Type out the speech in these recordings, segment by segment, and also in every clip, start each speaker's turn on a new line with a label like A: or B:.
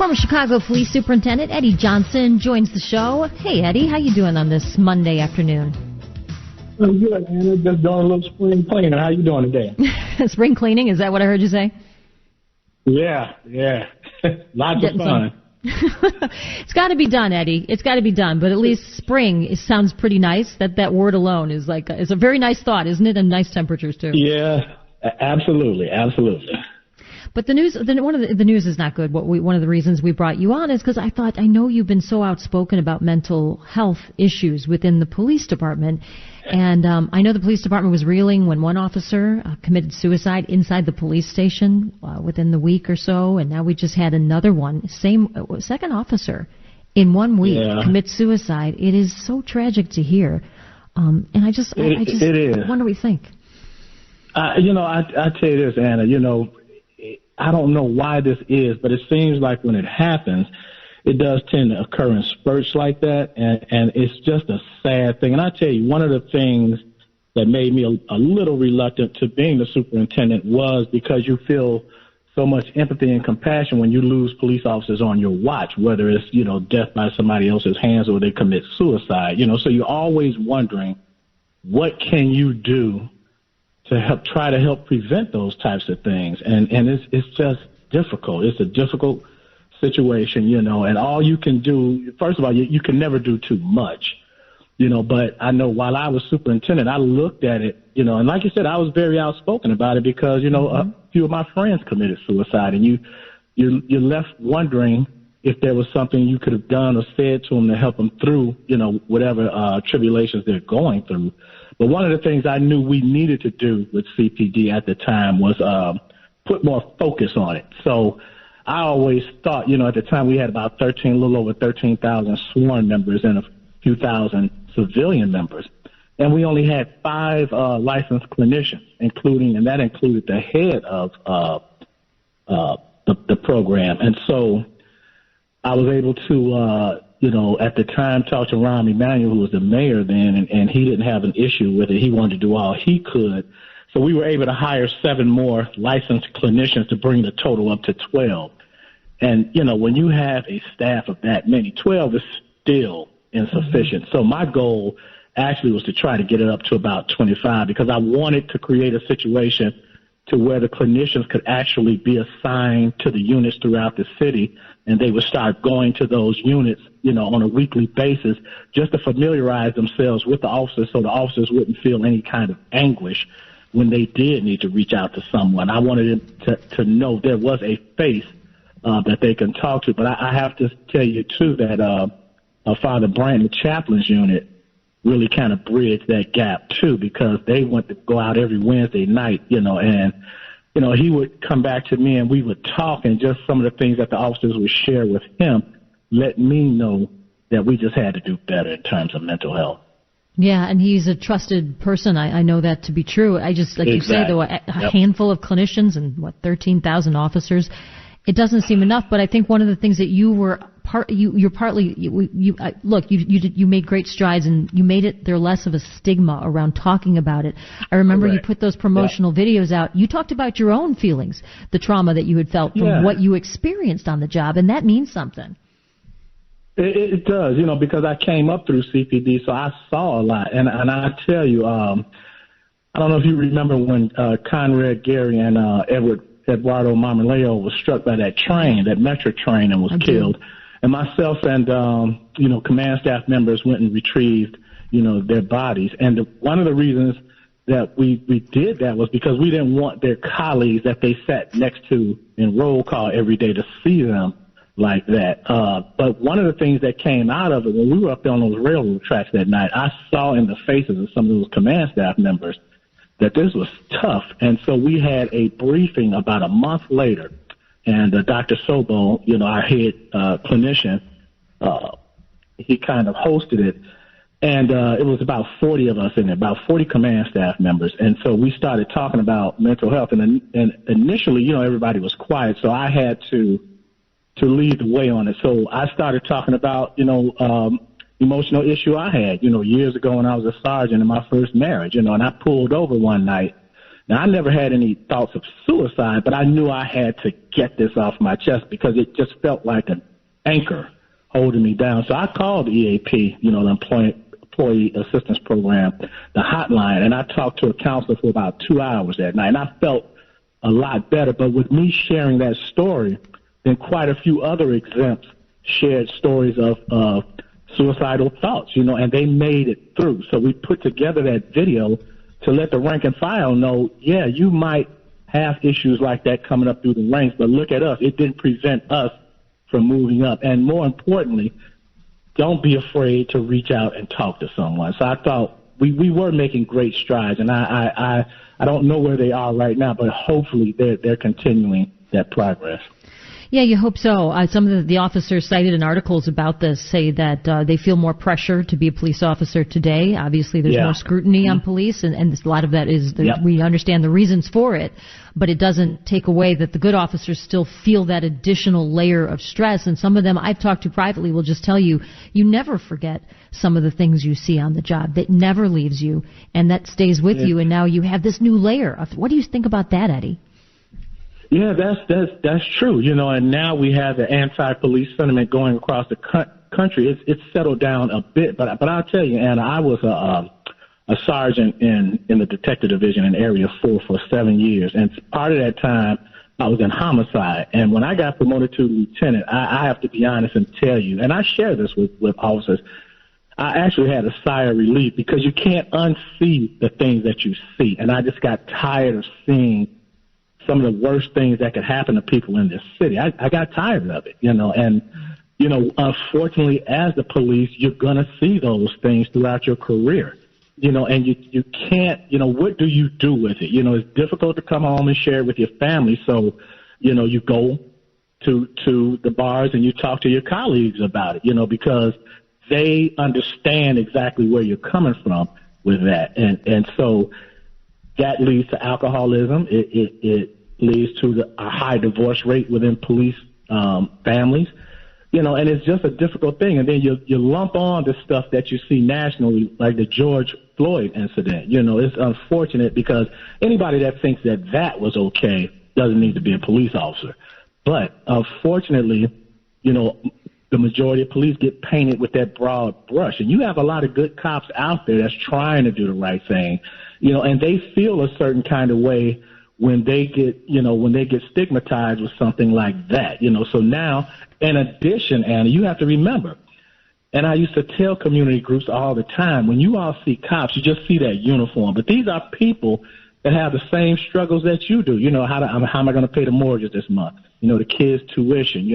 A: Former Chicago Police Superintendent Eddy Johnson joins the show. Hey, Eddy, how you doing on this Monday afternoon?
B: I'm good, Anna. Just doing a little spring cleaning. How you doing today?
A: Spring cleaning? Is that what I heard you say?
B: Yeah. Lots of fun.
A: It's got to be done, Eddy. It's got to be done. But at least spring sounds pretty nice. That word alone is is a very nice thought, isn't it? And nice temperatures too.
B: Yeah, absolutely.
A: But the news is not good. One of the reasons we brought you on is because I know you've been so outspoken about mental health issues within the police department, and I know the police department was reeling when one officer committed suicide inside the police station within the week or so, and now we just had another one, second officer in 1 week commit suicide. It is so tragic to hear, and I just wonder what you think.
B: I tell you this, Anna. I don't know why this is, but it seems like when it happens, it does tend to occur in spurts like that, and it's just a sad thing. And I tell you, one of the things that made me a little reluctant to being the superintendent was because you feel so much empathy and compassion when you lose police officers on your watch, whether it's, death by somebody else's hands or they commit suicide, so you're always wondering, what can you do to try to help prevent those types of things. And it's just difficult. It's a difficult situation, and all you can do, first of all, you can never do too much, but I know while I was superintendent, I looked at it, and like you said, I was very outspoken about it because, a few of my friends committed suicide, and you're left wondering if there was something you could have done or said to them to help them through, whatever tribulations they're going through. But one of the things I knew we needed to do with CPD at the time was put more focus on it. So I always thought, at the time we had about a little over 13,000 sworn members and a few thousand civilian members. And we only had 5 licensed clinicians, and that included the head of the program. And so I was able to, at the time talk to Ron Emanuel, who was the mayor then, and he didn't have an issue with it. He wanted to do all he could. So we were able to hire 7 more licensed clinicians to bring the total up to 12. And, when you have a staff of that many, 12 is still insufficient. So my goal actually was to try to get it up to about 25 because I wanted to create a situation to where the clinicians could actually be assigned to the units throughout the city, and they would start going to those units, on a weekly basis just to familiarize themselves with the officers so the officers wouldn't feel any kind of anguish when they did need to reach out to someone. I wanted them to know there was a face that they can talk to. But I have to tell you, too, that Father Brandon Chaplin's unit really kind of bridged that gap, too, because they went to go out every Wednesday night, and he would come back to me and we would talk, and just some of the things that the officers would share with him let me know that we just had to do better in terms of mental health.
A: Yeah, and he's a trusted person. I know that to be true. I just, like
B: Exactly.
A: you say, though, a handful of clinicians and, 13,000 officers, it doesn't seem enough. But I think one of the things that you were you made great strides, and you made it there less of a stigma around talking about it. I remember
B: Correct.
A: You put those promotional videos out. You talked about your own feelings, the trauma that you had felt from what you experienced on the job, and that means something.
B: It does, because I came up through CPD, so I saw a lot. And I tell you, I don't know if you remember when Conrad Gary and Eduardo Marmoleo was struck by that train, that metro train, and was killed. And myself and, command staff members went and retrieved, their bodies. And one of the reasons that we did that was because we didn't want their colleagues that they sat next to in roll call every day to see them like that. But one of the things that came out of it, when we were up there on those railroad tracks that night, I saw in the faces of some of those command staff members that this was tough. And so we had a briefing about a month later, and Dr. Sobo, our head clinician, he kind of hosted it. And it was about 40 of us in there, about 40 command staff members. And so we started talking about mental health. And initially, everybody was quiet, so I had to lead the way on it. So I started talking about, emotional issue I had, years ago when I was a sergeant in my first marriage, and I pulled over one night Now, I never had any thoughts of suicide, but I knew I had to get this off my chest because it just felt like an anchor holding me down. So I called the EAP, the Employee Assistance Program, the hotline, and I talked to a counselor for about 2 hours that night, and I felt a lot better. But with me sharing that story, then quite a few other exempts shared stories of suicidal thoughts, and they made it through. So we put together that video to let the rank and file know, yeah, you might have issues like that coming up through the ranks, but look at us. It didn't prevent us from moving up. And more importantly, don't be afraid to reach out and talk to someone. So I thought we were making great strides, and I don't know where they are right now, but hopefully they're continuing that progress.
A: Yeah, you hope so. Some of the officers cited in articles about this say that they feel more pressure to be a police officer today. Obviously, there's more scrutiny on police, and a lot of that is we understand the reasons for it, but it doesn't take away that the good officers still feel that additional layer of stress. And some of them I've talked to privately will just tell you, you never forget some of the things you see on the job. That never leaves you, and that stays with you, and now you have this new layer. What do you think about that, Eddy?
B: Yeah, that's true. And now we have the anti-police sentiment going across the country. It's settled down a bit, but I'll tell you, Anna, I was a sergeant in the detective division in Area 4 for 7 years, and part of that time I was in homicide. And when I got promoted to lieutenant, I have to be honest and tell you, and I share this with officers, I actually had a sigh of relief because you can't unsee the things that you see, and I just got tired of seeing some of the worst things that could happen to people in this city. I got tired of it, and, unfortunately, as the police, you're going to see those things throughout your career, and you can't, what do you do with it? It's difficult to come home and share it with your family. So, you go to the bars and you talk to your colleagues about it, because they understand exactly where you're coming from with that. And so that leads to alcoholism. It leads to a high divorce rate within police families, and it's just a difficult thing. And then you lump on the stuff that you see nationally, like the George Floyd incident. It's unfortunate because anybody that thinks that was okay doesn't need to be a police officer. But unfortunately, the majority of police get painted with that broad brush. And you have a lot of good cops out there that's trying to do the right thing, and they feel a certain kind of way when they get stigmatized with something like that, So now, in addition, Anna, you have to remember, and I used to tell community groups all the time, when you all see cops, you just see that uniform. But these are people that have the same struggles that you do. How am I going to pay the mortgage this month? The kids' tuition.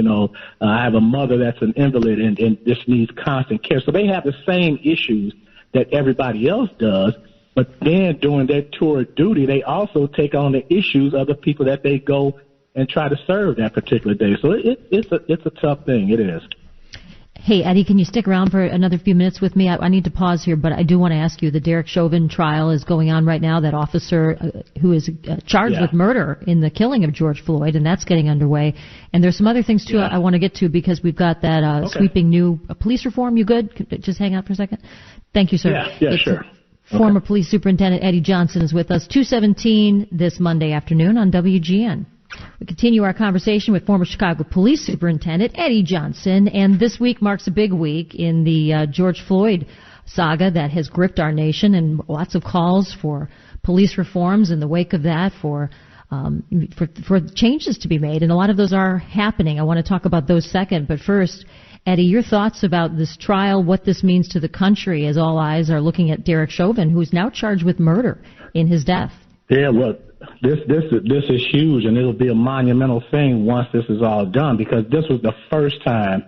B: I have a mother that's an invalid and just needs constant care. So they have the same issues that everybody else does. But then during their tour of duty, they also take on the issues of the people that they go and try to serve that particular day. So it's a tough thing. It is.
A: Hey, Eddy, can you stick around for another few minutes with me? I need to pause here, but I do want to ask you, the Derek Chauvin trial is going on right now, that officer who is charged with murder in the killing of George Floyd, and that's getting underway. And there's some other things, too, I want to get to, because we've got that sweeping new police reform. You good? Just hang out for a second? Thank you, sir.
B: Yeah, sure.
A: Former Police Superintendent Eddy Johnson is with us, 2:17 this Monday afternoon on WGN. We continue our conversation with former Chicago Police Superintendent Eddy Johnson, and this week marks a big week in the George Floyd saga that has gripped our nation, and lots of calls for police reforms in the wake of that, for changes to be made, and a lot of those are happening. I want to talk about those second, but first, Eddy, your thoughts about this trial, what this means to the country as all eyes are looking at Derek Chauvin, who's now charged with murder in his death.
B: Yeah, well, this is huge, and it'll be a monumental thing once this is all done, because this was the first time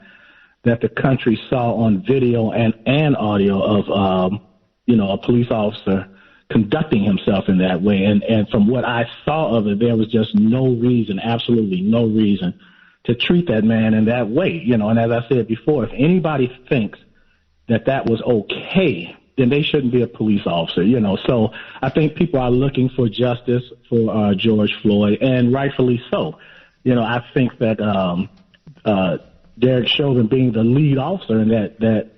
B: that the country saw on video and audio of a police officer conducting himself in that way. And from what I saw of it, there was just no reason, absolutely no reason, to treat that man in that way, and as I said before, if anybody thinks that was okay, then they shouldn't be a police officer, So I think people are looking for justice for George Floyd, and rightfully so. I think that Derek Chauvin, being the lead officer in that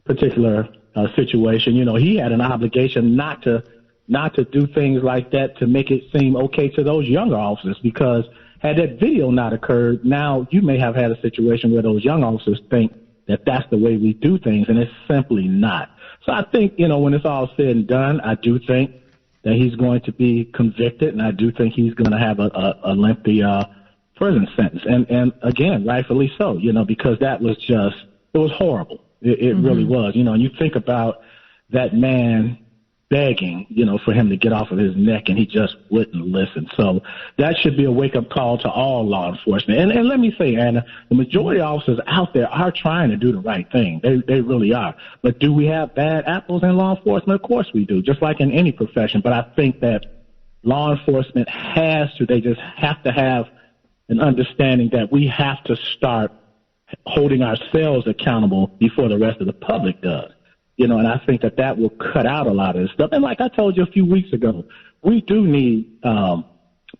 B: particular situation, he had an obligation not to not to do things like that to make it seem okay to those younger officers, because had that video not occurred, now you may have had a situation where those young officers think that that's the way we do things, and it's simply not. So I think, when it's all said and done, I do think that he's going to be convicted, and I do think he's going to have a lengthy prison sentence. And again, rightfully so, because that was it was horrible. It really was. And you think about that man begging, for him to get off of his neck, and he just wouldn't listen. So that should be a wake-up call to all law enforcement. And let me say, Anna, the majority of officers out there are trying to do the right thing. They really are. But do we have bad apples in law enforcement? Of course we do, just like in any profession. But I think that law enforcement they just have to have an understanding that we have to start holding ourselves accountable before the rest of the public does. And I think that will cut out a lot of this stuff. And like I told you a few weeks ago, we do need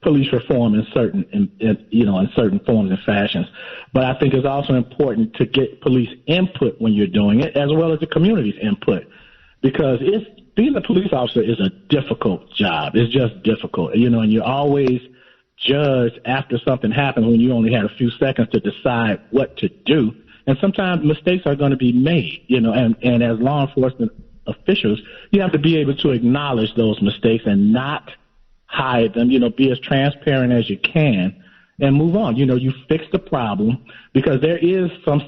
B: police reform in certain forms and fashions. But I think it's also important to get police input when you're doing it, as well as the community's input, because being a police officer is a difficult job. It's just difficult, and you're always judged after something happens when you only had a few seconds to decide what to do. And sometimes mistakes are going to be made, and as law enforcement officials, you have to be able to acknowledge those mistakes and not hide them, be as transparent as you can and move on. You fix the problem, because there is some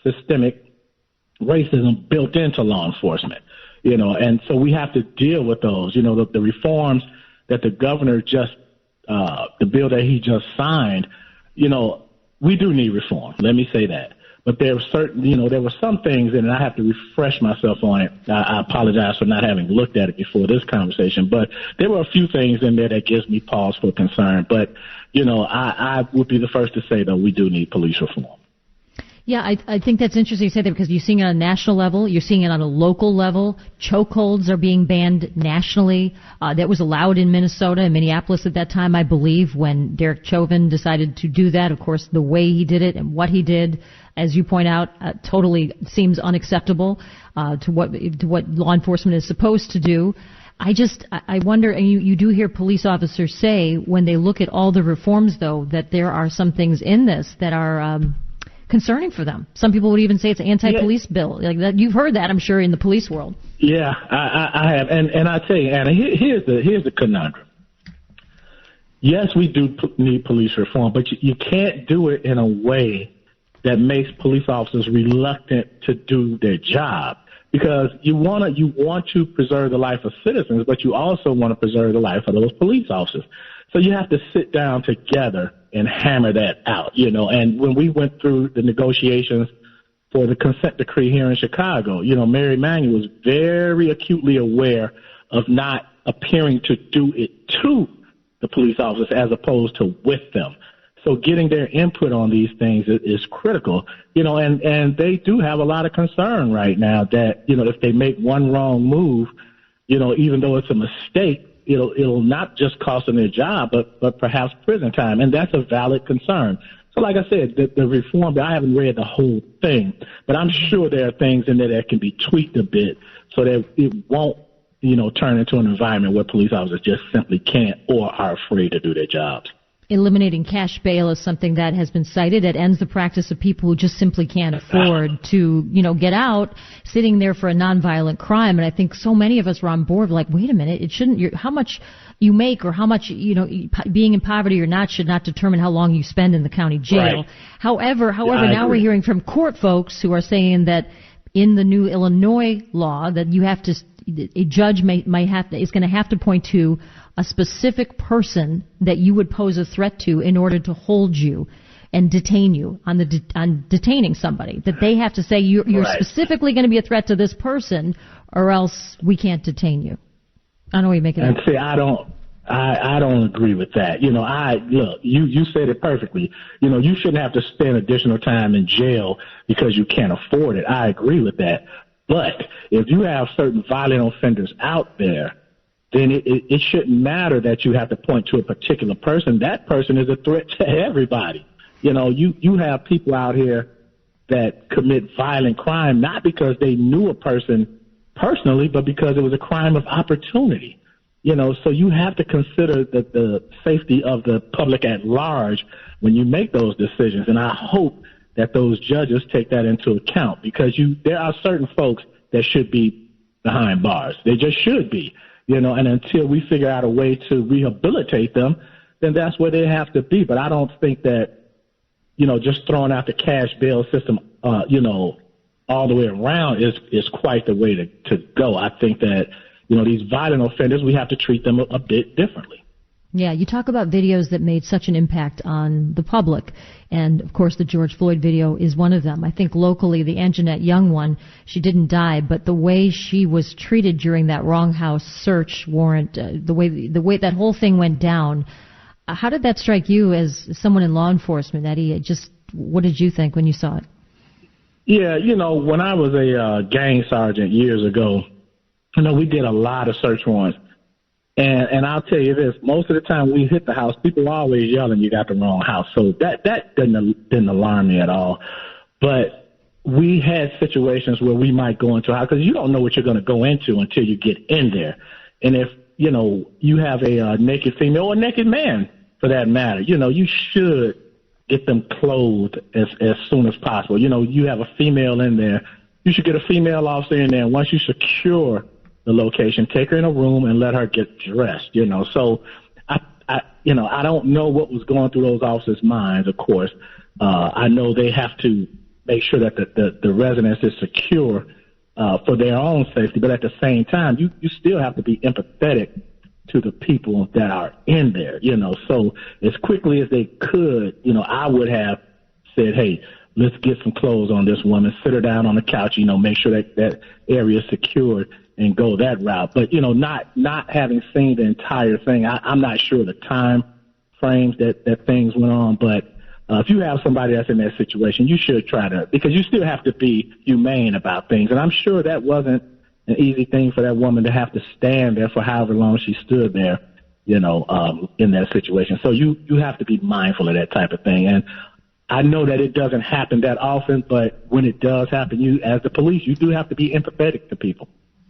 B: systemic racism built into law enforcement, and so we have to deal with those. The reforms that the governor the bill that he just signed, we do need reform. Let me say that. But there were some things, and I have to refresh myself on it. I apologize for not having looked at it before this conversation, but there were a few things in there that gives me pause for concern. But, I would be the first to say, though, we do need police reform.
A: Yeah, I think that's interesting you say that, because you're seeing it on a national level, you're seeing it on a local level. Chokeholds are being banned nationally. That was allowed in Minnesota and Minneapolis at that time, I believe, when Derek Chauvin decided to do that. Of course, the way he did it and what he did, as you point out, totally seems unacceptable to what law enforcement is supposed to do. I wonder, and you do hear police officers say when they look at all the reforms, though, that there are some things in this that are concerning for them. Some people would even say it's an anti-police bill. Like that, you've heard that, I'm sure, in the police world. Yeah,
B: I have, and I tell you, Anna, here's the conundrum. Yes, we do need police reform, but you can't do it in a way that makes police officers reluctant to do their job, because you want to preserve the life of citizens, but you also want to preserve the life of those police officers. So you have to sit down together and hammer that out, And when we went through the negotiations for the consent decree here in Chicago, Mary Emanuel was very acutely aware of not appearing to do it to the police officers as opposed to with them. So getting their input on these things is critical, and they do have a lot of concern right now that, if they make one wrong move, even though it's a mistake, it'll not just cost them their job, but perhaps prison time. And that's a valid concern. So like I said, the reform, I haven't read the whole thing, but I'm sure there are things in there that can be tweaked a bit so that it won't, turn into an environment where police officers just simply can't or are afraid to do their jobs.
A: Eliminating cash bail is something that has been cited. It ends the practice of people who just simply can't afford to, get out, sitting there for a nonviolent crime. And I think so many of us are on board like, wait a minute, it shouldn't, how much you make or how much, being in poverty or not should not determine how long you spend in the county jail. Right. However, now we're hearing from court folks who are saying that in the new Illinois law that you have to, a judge is going to have to point to a specific person that you would pose a threat to in order to hold you and detain you on detaining somebody. That they have to say you're right. Specifically going to be a threat to this person, or else we can't detain you. I don't know what you make of that.
B: And see, I don't agree with that. You said it perfectly. You shouldn't have to spend additional time in jail because you can't afford it. I agree with that. But if you have certain violent offenders out there, then it shouldn't matter that you have to point to a particular person. That person is a threat to everybody. You have people out here that commit violent crime, not because they knew a person personally, but because it was a crime of opportunity. So you have to consider the safety of the public at large when you make those decisions. And I hope that those judges take that into account, because there are certain folks that should be behind bars. They just should be, and until we figure out a way to rehabilitate them, then that's where they have to be. But I don't think that, just throwing out the cash bail system, all the way around is quite the way to go. I think that, these violent offenders, we have to treat them a bit differently.
A: Yeah, you talk about videos that made such an impact on the public, and of course the George Floyd video is one of them. I think locally, the Anjanette Young one, she didn't die, but the way she was treated during that wrong house search warrant, the way that whole thing went down, how did that strike you as someone in law enforcement, Eddie? What did you think when you saw it?
B: Yeah, when I was a gang sergeant years ago, we did a lot of search warrants. And I'll tell you this, most of the time we hit the house, people are always yelling, you got the wrong house. So that didn't alarm me at all. But we had situations where we might go into a house, because you don't know what you're going to go into until you get in there. And if, you have a naked female or a naked man, for that matter, you should get them clothed as soon as possible. You have a female in there, you should get a female officer in there. And once you secure the location, take her in a room and let her get dressed, So I don't know what was going through those officers' minds, of course. I know they have to make sure that the residence is secure for their own safety, but at the same time, you still have to be empathetic to the people that are in there, So as quickly as they could, I would have said, hey, let's get some clothes on this woman, sit her down on the couch, make sure that area is secured, and go that route. But, not having seen the entire thing, I'm not sure the time frames that things went on. But if you have somebody that's in that situation, you should try to, because you still have to be humane about things. And I'm sure that wasn't an easy thing for that woman to have to stand there for however long she stood there, in that situation. So you have to be mindful of that type of thing. And I know that it doesn't happen that often, but when it does happen, as the police, you do have to be empathetic to people.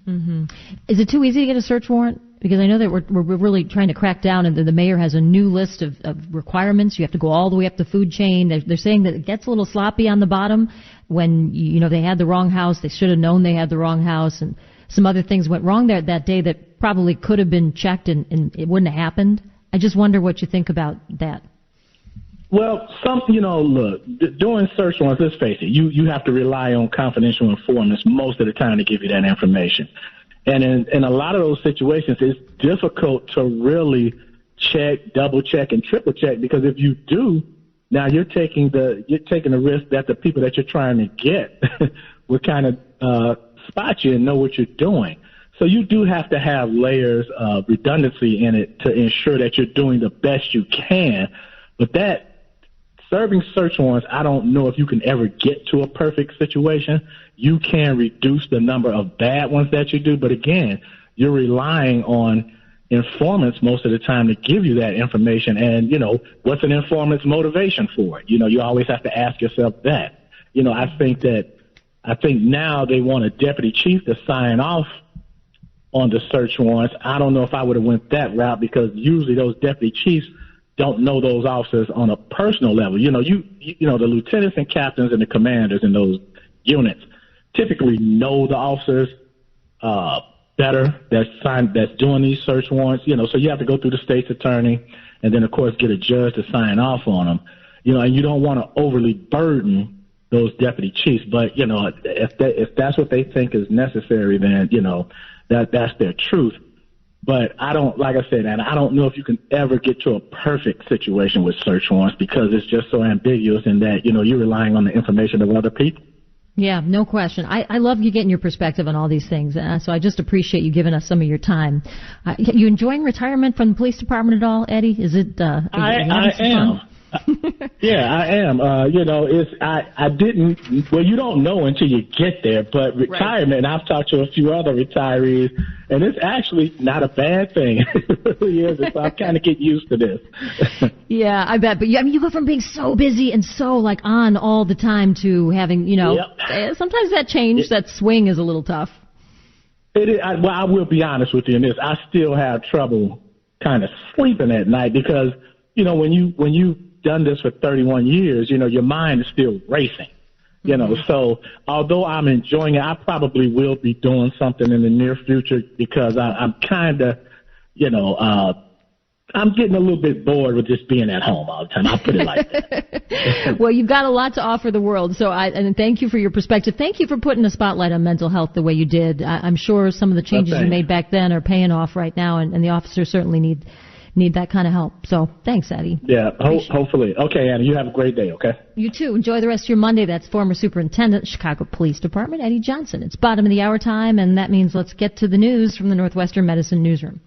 A: Mm-hmm. Is it too easy to get a search warrant? Because I know that we're really trying to crack down, and the mayor has a new list of requirements. You have to go all the way up the food chain. They're saying that it gets a little sloppy on the bottom when, they had the wrong house. They should have known they had the wrong house, and some other things went wrong there that day that probably could have been checked and it wouldn't have happened. I just wonder what you think about that.
B: Well, look, doing search warrants, let's face it, you have to rely on confidential informants most of the time to give you that information. And in a lot of those situations, it's difficult to really check, double check, and triple check, because if you do, now you're taking the risk that the people that you're trying to get will kind of spot you and know what you're doing. So you do have to have layers of redundancy in it to ensure that you're doing the best you can. But serving search warrants, I don't know if you can ever get to a perfect situation. You can reduce the number of bad ones that you do, but again, you're relying on informants most of the time to give you that information. And, what's an informant's motivation for it? You always have to ask yourself that. I think now they want a deputy chief to sign off on the search warrants. I don't know if I would have went that route, because usually those deputy chiefs don't know those officers on a personal level. The lieutenants and captains and the commanders in those units typically know the officers better that's doing these search warrants. So you have to go through the state's attorney and then, of course, get a judge to sign off on them. And you don't want to overly burden those deputy chiefs. But, if that's what they think is necessary, then, that's their truth. But I don't know if you can ever get to a perfect situation with search warrants, because it's just so ambiguous in that, you're relying on the information of other people.
A: Yeah, no question. I love you getting your perspective on all these things, so I just appreciate you giving us some of your time. You enjoying retirement from the police department at all, Eddie? Is it?
B: I am. Yeah, I am. I didn't. Well, you don't know until you get there. But retirement, right. I've talked to a few other retirees, and it's actually not a bad thing. It really is. So I'm kind of getting used to this.
A: Yeah, I bet. But you go from being so busy and so on all the time to having,
B: Yep.
A: Sometimes that change, that swing is a little tough.
B: Well, I will be honest with you in this. I still have trouble kind of sleeping at night because, when you've done this for 31 years, your mind is still racing. So although I'm enjoying it, I probably will be doing something in the near future because I'm kind of, I'm getting a little bit bored with just being at home all the time. I'll put it like that.
A: Well, you've got a lot to offer the world, and thank you for your perspective. Thank you for putting a spotlight on mental health the way you did. I'm sure some of the changes you made back then are paying off right now, and the officers certainly need that kind of help. So thanks, Eddy.
B: Yeah, hopefully. Okay, Anna, you have a great day, okay?
A: You too. Enjoy the rest of your Monday. That's former Superintendent, Chicago Police Department, Eddy Johnson. It's bottom of the hour time, and that means let's get to the news from the Northwestern Medicine Newsroom.